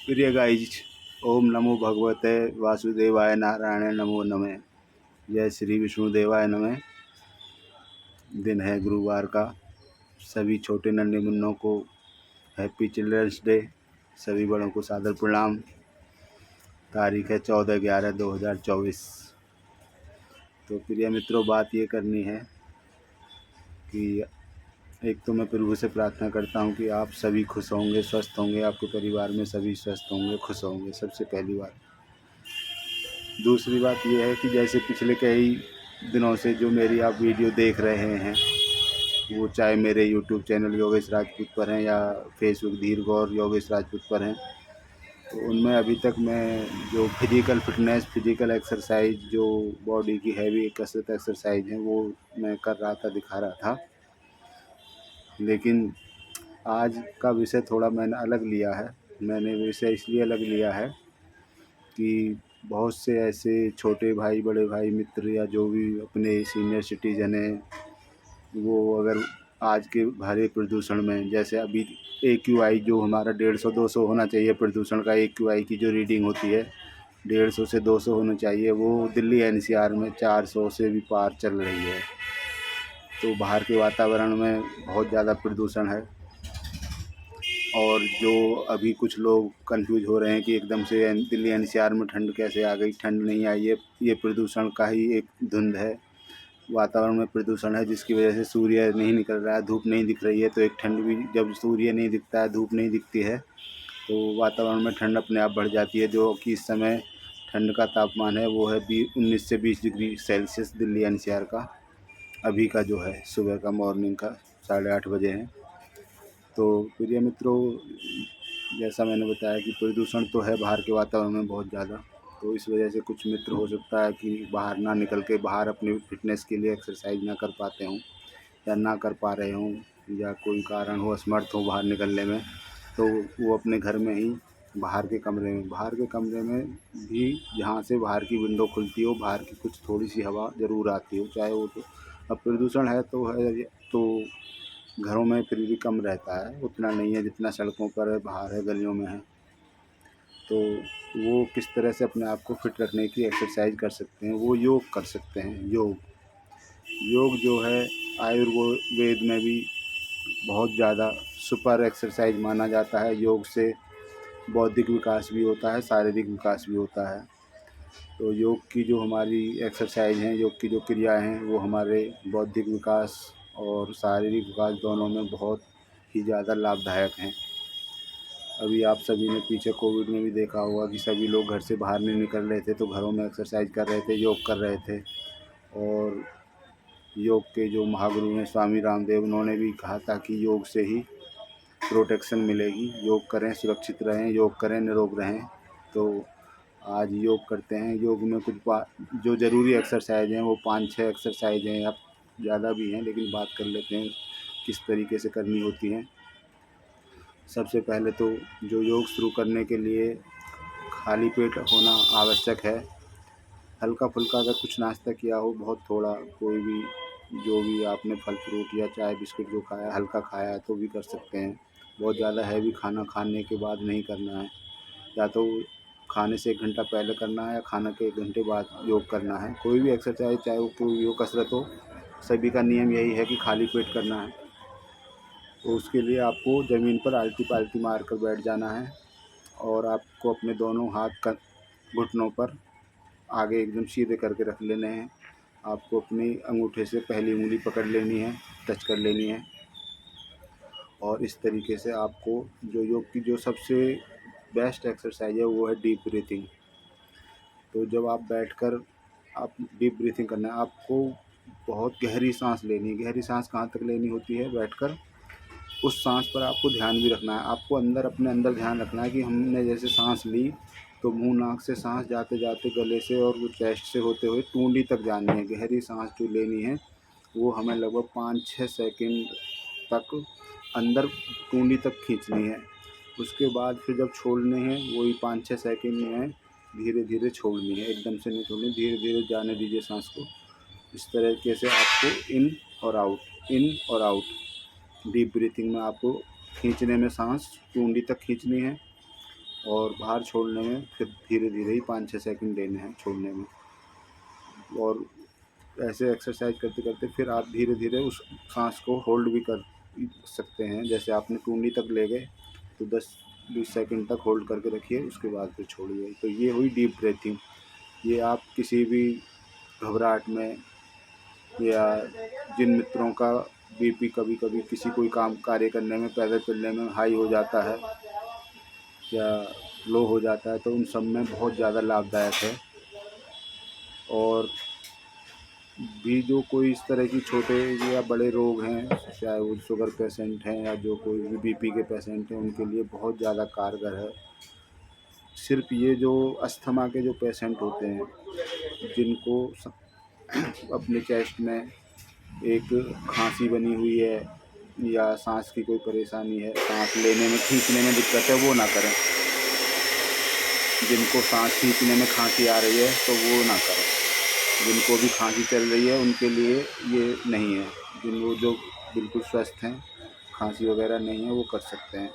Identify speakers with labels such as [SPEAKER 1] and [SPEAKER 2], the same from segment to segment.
[SPEAKER 1] प्रिय गाइज, ओम नमो भगवते वासुदेवाय नारायण नमो नमः। जय श्री विष्णुदेवाय नमः। दिन है गुरुवार का। सभी छोटे नन्हे मुन्नों को हैप्पी चिल्ड्रंस डे। सभी बड़ों को सादर प्रणाम। तारीख है 14/11/2024। तो प्रिय मित्रों, बात ये करनी है कि एक तो मैं प्रभु से प्रार्थना करता हूँ कि आप सभी खुश होंगे, स्वस्थ होंगे, आपके परिवार में सभी स्वस्थ होंगे, खुश होंगे, सबसे पहली बात। दूसरी बात यह है कि जैसे पिछले कई दिनों से जो मेरी आप वीडियो देख रहे हैं, वो चाहे मेरे यूट्यूब चैनल योगेश राजपूत पर हैं या फेसबुक धीर गौर योगेश राजपूत पर हैं, तो उनमें अभी तक मैं जो फिजिकल फिटनेस, फिजिकल एक्सरसाइज, जो बॉडी की हैवी कसरत एक्सरसाइज है, वो मैं कर रहा था, दिखा रहा था। लेकिन आज का विषय थोड़ा मैंने अलग लिया है। मैंने विषय इसलिए अलग लिया है कि बहुत से ऐसे छोटे भाई, बड़े भाई, मित्र या जो भी अपने सीनियर सिटीजन हैं, वो अगर आज के भारी प्रदूषण में, जैसे अभी AQI जो हमारा 150-200 होना चाहिए प्रदूषण का, AQI की जो रीडिंग होती है 150 से 200 होना चाहिए, वो दिल्ली NCR में 400 से भी पार चल रही है। तो बाहर के वातावरण में बहुत ज़्यादा प्रदूषण है। और जो अभी कुछ लोग कंफ्यूज हो रहे हैं कि एकदम से दिल्ली NCR में ठंड कैसे आ गई, ठंड नहीं आई, ये प्रदूषण का ही एक धुंध है। वातावरण में प्रदूषण है जिसकी वजह से सूर्य नहीं निकल रहा है, धूप नहीं दिख रही है। तो एक ठंड भी, जब सूर्य नहीं दिखता है, धूप नहीं दिखती है, तो वातावरण में ठंड अपने आप बढ़ जाती है। जो कि इस समय ठंड का तापमान है वो है 19 से 20 डिग्री सेल्सियस दिल्ली NCR का, अभी का जो है सुबह का, मॉर्निंग का 8:30 बजे है। तो प्रिय मित्रों, जैसा मैंने बताया कि प्रदूषण तो है बाहर के वातावरण में बहुत ज़्यादा। तो इस वजह से कुछ मित्र हो सकता है कि बाहर ना निकल के, बाहर अपनी फिटनेस के लिए एक्सरसाइज ना कर पाते हों या ना कर पा रहे हों, या कोई कारण हो, असमर्थ हो बाहर निकलने में, तो वो अपने घर में ही बाहर के कमरे में भी, जहाँ से बाहर की विंडो खुलती हो, बाहर की कुछ थोड़ी सी हवा ज़रूर आती हो, चाहे वो तो अब प्रदूषण है तो है, तो घरों में फिर भी कम रहता है, उतना नहीं है जितना सड़कों पर है, बाहर है, गलियों में है। तो वो किस तरह से अपने आप को फिट रखने की एक्सरसाइज कर सकते हैं, वो योग कर सकते हैं। योग जो है आयुर्वेद में भी बहुत ज़्यादा सुपर एक्सरसाइज माना जाता है। योग से बौद्धिक विकास भी होता है, शारीरिक विकास भी होता है। तो योग की जो हमारी एक्सरसाइज हैं, योग की जो क्रियाएं हैं, वो हमारे बौद्धिक विकास और शारीरिक विकास दोनों में बहुत ही ज़्यादा लाभदायक हैं। अभी आप सभी ने पीछे कोविड में भी देखा होगा कि सभी लोग घर से बाहर नहीं निकल रहे थे, तो घरों में एक्सरसाइज कर रहे थे, योग कर रहे थे। और योग के जो महागुरु हैं स्वामी रामदेव, उन्होंने भी कहा था कि योग से ही प्रोटेक्शन मिलेगी, योग करें, सुरक्षित रहें, योग करें, निरोग रहें। तो आज योग करते हैं। योग में कुछ जो ज़रूरी एक्सरसाइज हैं वो 5-6 एक्सरसाइज हैं, अब ज़्यादा भी हैं, लेकिन बात कर लेते हैं किस तरीके से करनी होती हैं। सबसे पहले तो जो योग शुरू करने के लिए खाली पेट होना आवश्यक है। हल्का फुल्का अगर कुछ नाश्ता किया हो, बहुत थोड़ा, कोई भी जो भी आपने फल फ्रूट या चाय बिस्किट जो खाया, हल्का खाया है तो भी कर सकते हैं। बहुत ज़्यादा हैवी खाना खाने के बाद नहीं करना है। या तो खाने से 1 घंटा पहले करना है या खाना के 1 घंटे बाद योग करना है। कोई भी एक्सरसाइज, चाहे वो कोई योग कसरत हो, सभी का नियम यही है कि खाली पेट करना है। तो उसके लिए आपको ज़मीन पर आलटी पालटी मार कर बैठ जाना है और आपको अपने दोनों हाथ का घुटनों पर आगे एकदम सीधे करके रख लेने हैं। आपको अपनी अंगूठे से पहली उंगली पकड़ लेनी है, टच कर लेनी है। और इस तरीके से आपको जो योग की जो सबसे बेस्ट एक्सरसाइज है वो है डीप ब्रीथिंग। तो जब आप बैठकर आप डीप ब्रीथिंग करना है, आपको बहुत गहरी सांस लेनी है। गहरी सांस कहाँ तक लेनी होती है? बैठकर उस सांस पर आपको ध्यान भी रखना है। आपको अंदर, अपने अंदर ध्यान रखना है कि हमने जैसे सांस ली तो मुंह नाक से सांस जाते जाते गले से और वो चेस्ट से होते हुए टूंडी तक जानी है। गहरी सांस जो लेनी है वो हमें लगभग 5-6 सेकंड तक अंदर टूंडी तक खींचनी है। उसके बाद फिर जब छोड़नी है, वही 5-6 सेकंड में धीरे धीरे छोड़नी है, एकदम से नहीं छोड़नी, धीरे धीरे जाने दीजिए सांस को। इस तरीके से आपको इन और आउट, इन और आउट, डीप ब्रीथिंग में आपको खींचने में सांस टूंडी तक खींचनी है और बाहर छोड़ने में फिर धीरे धीरे ही 5-6 सेकंड देने हैं छोड़ने में। और ऐसे एक्सरसाइज करते करते फिर आप धीरे धीरे उस सांस को होल्ड भी कर सकते हैं। जैसे आपने टूंडी तक ले गए तो 10-20 सेकंड तक होल्ड करके रखिए, उसके बाद फिर छोड़िए। तो ये हुई डीप ब्रीथिंग। ये आप किसी भी घबराहट में, या जिन मित्रों का बीपी कभी कभी किसी कोई काम कार्य करने में, पैदल चलने में हाई हो जाता है या लो हो जाता है, तो उन सब में बहुत ज़्यादा लाभदायक है। और भी जो कोई इस तरह की छोटे या बड़े रोग हैं, चाहे वो शुगर पेशेंट हैं या जो कोई भी बीपी के पेशेंट हैं, उनके लिए बहुत ज़्यादा कारगर है। सिर्फ ये जो अस्थमा के जो पेशेंट होते हैं, जिनको अपने चेस्ट में एक खांसी बनी हुई है या सांस की कोई परेशानी है, सांस लेने में खींचने में दिक्कत है, वो ना करें। जिनको सांस खींचने में खांसी आ रही है तो वो ना करें। जिनको भी खांसी चल रही है उनके लिए ये नहीं है। जिन वो जो बिल्कुल स्वस्थ हैं, खांसी वगैरह नहीं है, वो कर सकते हैं।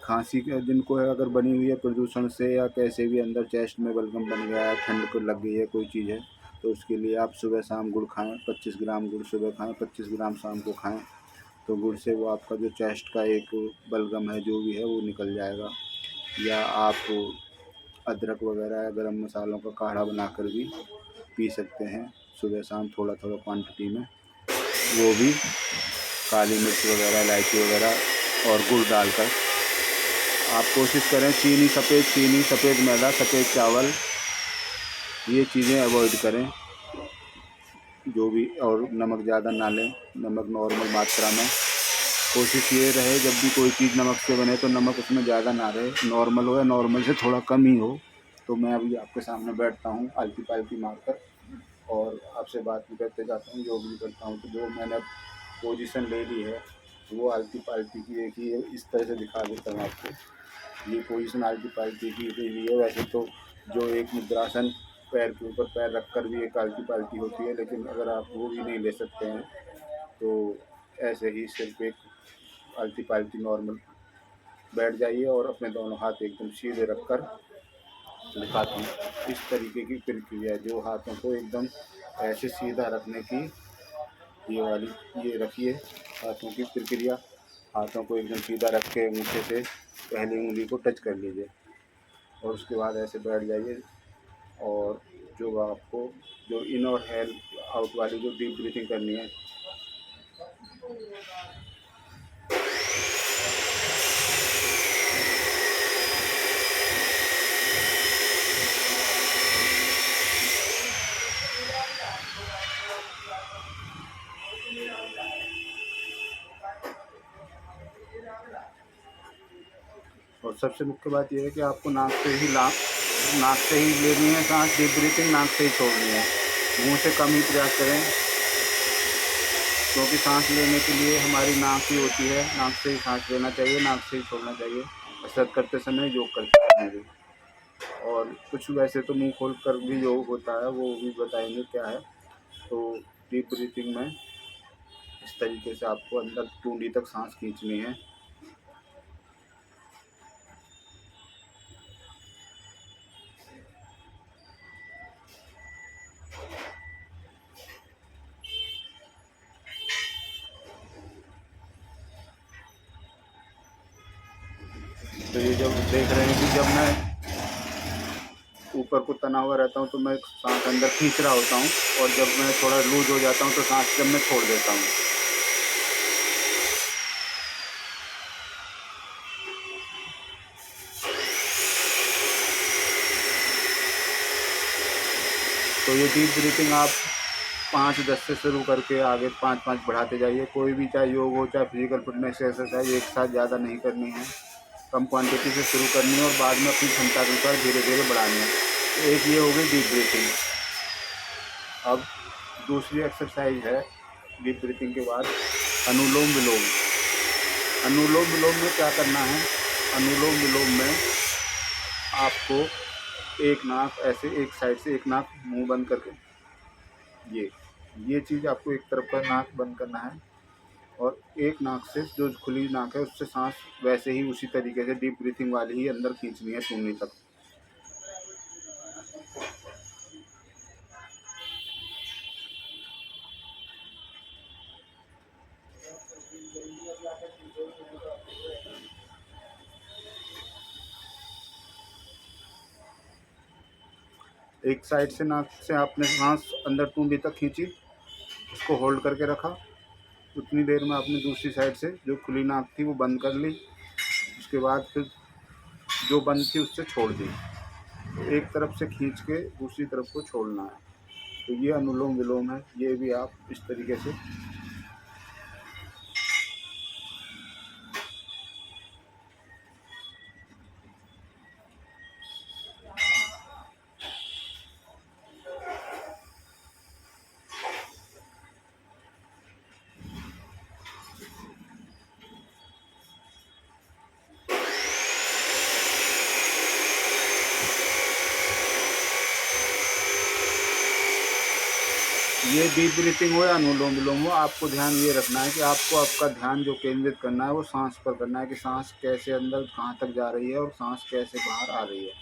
[SPEAKER 1] खांसी का जिनको है अगर बनी हुई है प्रदूषण से या कैसे भी अंदर चेस्ट में बलगम बन गया है, ठंड को लग गई है, कोई चीज़ है, तो उसके लिए आप सुबह शाम गुड़ खाएं। 25 ग्राम गुड़ सुबह खाएं, 25 ग्राम शाम को खाएं। तो गुड़ से वो आपका जो चेस्ट का एक बलगम है जो भी है वो निकल जाएगा। या आप अदरक वगैरह या गरम मसालों का काढ़ा बनाकर भी पी सकते हैं सुबह शाम, थोड़ा थोड़ा क्वांटिटी में। वो भी काली मिर्च वगैरह, इलायची वगैरह और गुड़ डालकर। आप कोशिश करें सफ़ेद चीनी, सफ़ेद मैदा, सफ़ेद चावल, ये चीज़ें अवॉइड करें जो भी। और नमक ज़्यादा ना लें, नमक नॉर्मल मात्रा में। कोशिश ये रहे जब भी कोई चीज़ नमक से बने तो नमक उसमें ज़्यादा ना रहे, नॉर्मल हो या नॉर्मल से थोड़ा कम ही हो। तो मैं अभी आपके सामने बैठता हूँ आलती पालती मारकर और आपसे बात भी करते जाता हूँ, योग भी करता हूँ। तो जो मैंने पोजीशन ले ली है वो आलती पालती की एक ही है, इस तरह से दिखा देता हूँ आपको। ये पोजीशन आलती पालती की ली है। वैसे तो जो एक मुद्रासन पैर के ऊपर पैर रखकर भी एक आलती पालती होती है, लेकिन अगर आप वो भी नहीं ले सकते हैं तो ऐसे ही सिर्फ एक आलती पालती नॉर्मल बैठ जाइए और अपने दोनों हाथ एकदम सीधे रखकर दिखाता हूँ। इस तरीके की प्रक्रिया, जो हाथों को एकदम ऐसे सीधा रखने की, ये वाली ये रखिए हाथों की प्रक्रिया। हाथों को एकदम सीधा रख के अंगूठे से पहली उंगली को टच कर लीजिए और उसके बाद ऐसे बैठ जाइए। और जो आपको जो इन और हेल्थ आउट वाली जो डीप ब्रीथिंग करनी है, और सबसे मुख्य बात यह है कि आपको नाक से ही लेनी है सांस, डीप ब्रीथिंग नाक से ही छोड़नी है। मुंह से कम ही प्रयास करें, क्योंकि सांस लेने के लिए हमारी नाक ही होती है। नाक से ही सांस लेना चाहिए, नाक से ही छोड़ना चाहिए, कसरत करते समय, योग करते समय भी। और कुछ वैसे तो मुंह खोल कर भी योग होता है, वो भी बताएंगे क्या है। तो डीप ब्रीथिंग में इस तरीके से आपको अंदर टूंडी तक सांस खींचनी है। तो ये जब देख रहे हैं कि जब मैं ऊपर को तना हुआ रहता हूँ तो मैं सांस अंदर खींच रहा होता हूँ, और जब मैं थोड़ा लूज हो जाता हूँ तो सांस जब मैं छोड़ देता हूँ। तो ये डीप ब्रीथिंग आप 5-10 से शुरू करके आगे 5-5 बढ़ाते जाइए। कोई भी, चाहे योग हो चाहे फिजिकल फिटनेस एक्सरसाइज, एक साथ ज़्यादा नहीं करनी है, कम क्वांटिटी से शुरू करनी है और बाद में अपनी क्षमता के अनुसार धीरे धीरे बढ़ानी है। तो एक ये हो गई डीप ब्रीथिंग। अब दूसरी एक्सरसाइज है डीप ब्रीथिंग के बाद अनुलोम विलोम। अनुलोम विलोम में क्या करना है? अनुलोम विलोम में आपको एक नाक ऐसे, एक साइड से एक नाक मुंह बंद करके, ये चीज़ आपको एक तरफ का नाक बंद करना है और एक नाक से, जो खुली नाक है, उससे सांस वैसे ही उसी तरीके से डीप ब्रीथिंग वाली ही अंदर खींचनी है टूंडी तक। एक साइड से नाक से आपने सांस अंदर टूंडी तक खींची, उसको होल्ड करके रखा। उतनी देर में आपने दूसरी साइड से जो खुली नाक थी वो बंद कर ली। उसके बाद फिर जो बंद थी उससे छोड़ दी। एक तरफ से खींच के दूसरी तरफ को छोड़ना है। तो ये अनुलोम विलोम है। ये भी आप इस तरीके से। ये डीप ब्रीथिंग हो या अनुलोम विलोम हो, आपको ध्यान ये रखना है कि आपको आपका ध्यान जो केंद्रित करना है वो सांस पर करना है कि सांस कैसे अंदर कहाँ तक जा रही है और सांस कैसे बाहर आ रही है।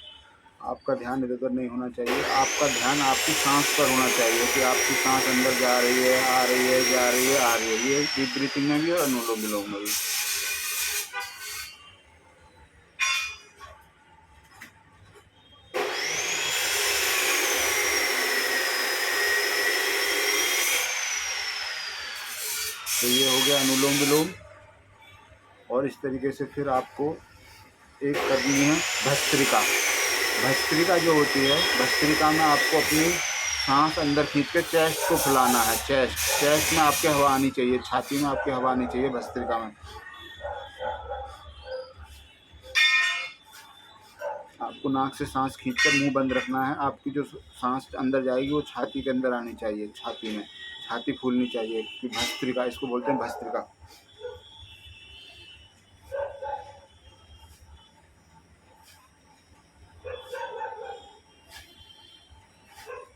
[SPEAKER 1] आपका ध्यान इधर उधर नहीं होना चाहिए। आपका ध्यान आपकी सांस पर होना चाहिए कि आपकी सांस अंदर जा रही है, आ रही है, जा रही है, आ रही है। ये डीप ब्रीथिंग में भी और अनुलोम विलोम में भी। तो ये हो गया अनुलोम विलोम। और इस तरीके से फिर आपको एक करनी है भस्त्रिका। भस्त्रिका जो होती है, भस्त्रिका में आपको अपनी सांस अंदर खींच के चेस्ट को फुलाना है। चेस्ट में आपके हवा आनी चाहिए, छाती में आपकी हवा आनी चाहिए भस्त्रिका में। आपको नाक से सांस खींचकर मुंह बंद रखना है। आपकी जो सांस अंदर जाएगी वो छाती के अंदर आनी चाहिए, छाती में छाती फूलनी चाहिए कि भस्त्रिका, इसको बोलते हैं भस्त्रिका।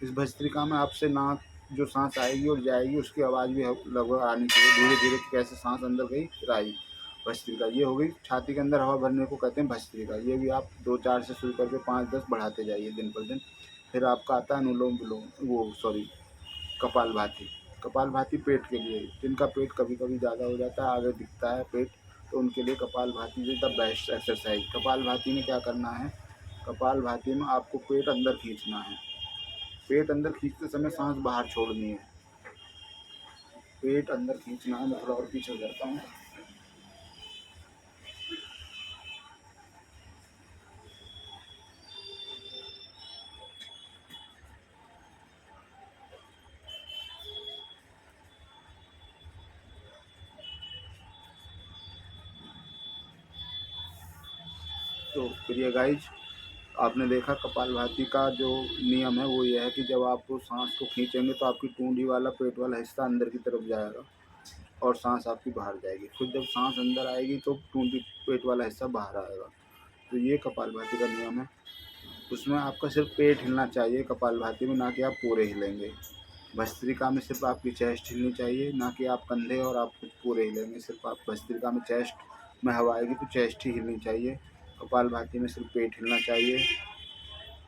[SPEAKER 1] इस भस्त्रिका में आपसे नाक जो सांस आएगी और जाएगी उसकी आवाज़ भी लगभग आनी चाहिए, धीरे धीरे कैसे सांस अंदर गई फिर आई। भस्त्रिका ये हो गई। छाती के अंदर हवा भरने को कहते हैं भस्त्रिका। ये भी आप 2-4 से शुरू करके 5-10 बढ़ाते जाइए दिन पर दिन। फिर आपका आता है अनुलोम विलोम, वो सॉरी, कपालभाति। कपालभाति पेट के लिए, जिनका पेट कभी कभी ज़्यादा हो जाता है, आगे दिखता है पेट, तो उनके लिए kapalbhati is the best exercise. Kapalbhati में क्या करना है, कपालभाति में आपको पेट अंदर खींचना है। पेट अंदर खींचते समय सांस बाहर छोड़नी है। पेट अंदर खींचना है। मैं थोड़ा और पीछे हो जाता हूँ। तो प्रिय गाइज, आपने देखा कपालभाति का जो नियम है वो ये है कि जब आप सांस को खींचेंगे तो आपकी टूंडी वाला पेट वाला हिस्सा अंदर की तरफ जाएगा और सांस आपकी बाहर जाएगी। फिर जब सांस अंदर आएगी तो टूंडी पेट वाला हिस्सा बाहर आएगा। तो ये कपालभाति का नियम है। उसमें आपका सिर्फ पेट हिलना चाहिए कपालभाति में, ना कि आप पूरे हिलेंगे। भस्त्रिका में सिर्फ आपकी चेस्ट हिलनी चाहिए, ना कि आप कंधे और आप कुछ पूरे हिलेंगे। सिर्फ आप भस्त्रिका में चेस्ट में हवा आएगी तो चेस्ट ही हिलनी चाहिए। कपालभाति में सिर्फ पेट हिलना चाहिए।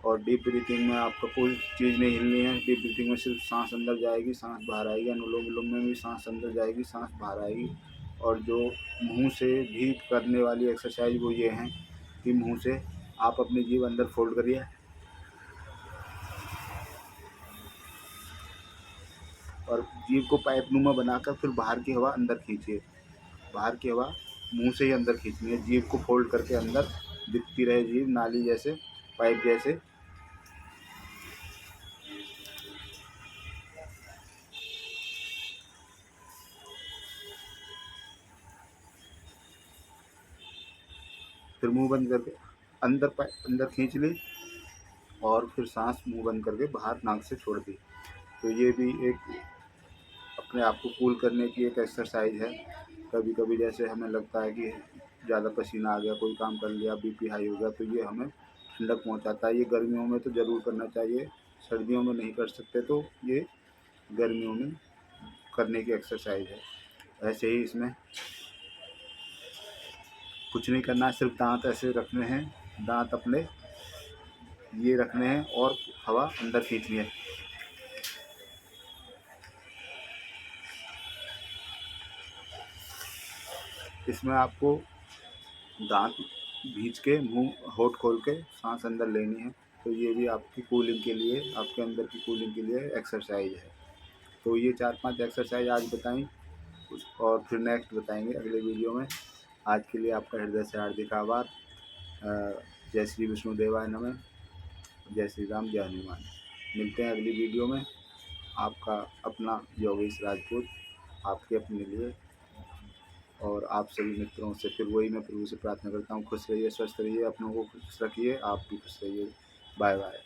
[SPEAKER 1] और डीप ब्रीथिंग में आपको कोई चीज़ नहीं हिलनी है। डीप ब्रीथिंग में सिर्फ सांस अंदर जाएगी, सांस बाहर आएगी। अनुलोम विलोम में भी सांस अंदर जाएगी, सांस बाहर आएगी। और जो मुंह से भी करने वाली एक्सरसाइज वो ये हैं कि मुंह से आप अपनी जीभ अंदर फोल्ड करिए और जीभ को पाइप नुमा बनाकर फिर बाहर की हवा अंदर खींचिए। बाहर की हवा मुंह से ही अंदर खींचनी है। जीभ को फोल्ड करके अंदर दिखती रहे जीभ, नाली जैसे, पाइप जैसे। फिर मुंह बंद करके अंदर खींच ली और फिर सांस मुंह बंद करके बाहर नाक से छोड़ दी। तो ये भी एक अपने आप को कूल करने की एक एक्सरसाइज है। कभी कभी जैसे हमें लगता है कि ज़्यादा पसीना आ गया, कोई काम कर लिया, बीपी हाई हो गया, तो ये हमें ठंडक पहुंचाता है। ये गर्मियों में तो ज़रूर करना चाहिए, सर्दियों में नहीं कर सकते तो ये गर्मियों में करने की एक्सरसाइज है। ऐसे ही इसमें कुछ नहीं करना है, सिर्फ दांत ऐसे रखने हैं, दांत अपने ये रखने हैं और हवा अंदर खींचनी है। इसमें आपको दांत भींच के मुंह होठ खोल के सांस अंदर लेनी है। तो ये भी आपकी कूलिंग के लिए, आपके अंदर की कूलिंग के लिए एक्सरसाइज है। तो ये 4-5 एक्सरसाइज आज बताई, और फिर नेक्स्ट बताएंगे अगले वीडियो में। आज के लिए आपका हृदय से हार्दिक आभार। जय श्री विष्णुदेवाय नमः। जय श्री राम, जय हनुमान। मिलते हैं अगली वीडियो में। आपका अपना योगेश राजपूत, आपके अपने लिए और आप सभी मित्रों से फिर वही मैं प्रभु से प्रार्थना करता हूँ, खुश रहिए, स्वस्थ रहिए, अपनों को खुश रखिए, आप भी खुश रहिए। Bye bye.